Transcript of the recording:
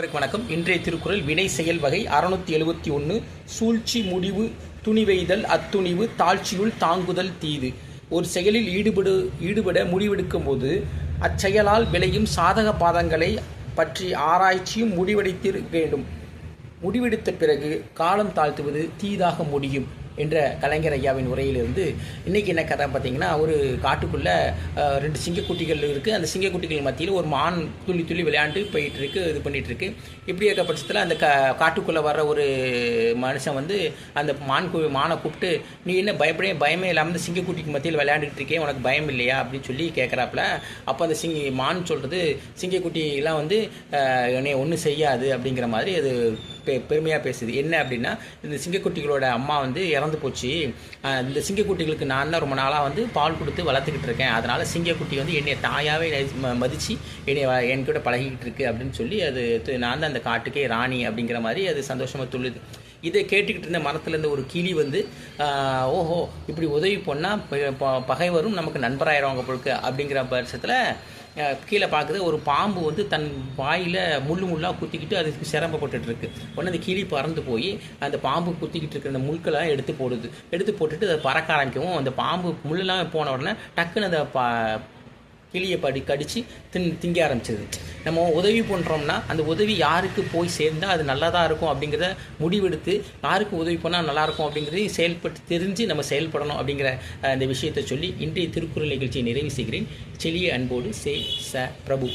வணக்கம். இன்றைய திருக்குறள் வினை செயல் வகை 671. சூழ்ச்சி முடிவு துணிவெய்தல் அத்துணிவு தாழ்ச்சியுள் தாங்குதல் தீது. ஒரு செயலில் ஈடுபட முடிவெடுக்கும் போது அச்செயலால் விளையும் சாதக பாதங்களை பற்றி ஆராய்ச்சியும் முடிவெடுத்திருக்க வேண்டும். முடிவெடுத்த பிறகு காலம் தாழ்த்துவது தீதாக முடியும் என்ற கலைஞர் ஐயாவின் உரையிலிருந்து இன்றைக்கி என்ன கதை பார்த்திங்கன்னா, ஒரு காட்டுக்குள்ளே 2 சிங்கக்குட்டிகள் இருக்குது. அந்த சிங்கக்குட்டிகள் மத்தியில் ஒரு மான் துள்ளி விளையாண்டு போயிட்டுருக்கு, இது பண்ணிகிட்ருக்கு. இப்படி இருக்க பட்சத்தில் அந்த காட்டுக்குள்ளே வர்ற ஒரு மனுஷன் வந்து அந்த மானை கூப்பிட்டு, நீ என்ன பயமே இல்லாமல் இந்த சிங்கக்குட்டிக்கு மத்தியில் விளையாண்டுட்டு இருக்கேன், உனக்கு பயம் இல்லையா அப்படின்னு சொல்லி கேட்குறாப்புல. அப்போ அந்த மான் சொல்கிறது, சிங்கக்குட்டிலாம் வந்து என்னை ஒன்றும் செய்யாது அப்படிங்கிற மாதிரி அது பெருமையாக பேசுது. என்ன அப்படின்னா, இந்த சிங்கக்குட்டிகளோட அம்மா வந்து இறந்து போச்சு, இந்த சிங்கக்குட்டிகளுக்கு நான் தான் ரொம்ப நாளாக வந்து பால் கொடுத்து வளர்த்துக்கிட்டு இருக்கேன், அதனால் சிங்கக்குட்டி வந்து என்னை தாயாகவே மதித்து என்கிட்ட பழகிக்கிட்டு இருக்கு அப்படின்னு சொல்லி அது நான் தான் அந்த காட்டுக்கே ராணி அப்படிங்கிற மாதிரி அது சந்தோஷமாக துள்ளுது. இதை கேட்டுக்கிட்டு இருந்த மரத்துலேருந்து ஒரு கிளி வந்து, ஓஹோ இப்படி உதவி பண்ணால் பகைவரும் நமக்கு நண்பராயிடுவாங்க பொழுது அப்படிங்கிற பட்சத்தில் கீழே பார்க்குது. ஒரு பாம்பு வந்து தன் வாயில் முள்ளாக குத்திக்கிட்டு அதுக்கு சிரமப்பட்டுருக்கு. உடனே அந்த கிளி பறந்து போய் அந்த பாம்பு குத்திக்கிட்டு இருக்கிற அந்த முள்கெல்லாம் எடுத்து போட்டுட்டு அதை பறக்க ஆரம்பிக்கவும், அந்த பாம்பு முள்ளெல்லாம் போன உடனே டக்குன்னு அந்த கிளியை கடித்து திங்க ஆரம்பிச்சது. நம்ம உதவி பண்ணுறோம்னா அந்த உதவி யாருக்கு போய் சேர்ந்தால் அது நல்லதாக இருக்கும் அப்படிங்கிறத முடிவெடுத்து, யாருக்கு உதவி பண்ணால் நல்லாயிருக்கும் அப்படிங்கிறதையும் செயல்பட்டு தெரிஞ்சு நம்ம செயல்படணும் அப்படிங்கிற இந்த விஷயத்தை சொல்லி இன்றைய திருக்குறள் நிகழ்ச்சியை நிறைவு செய்கிறேன். செழிய அன்போடு ச பிரபு.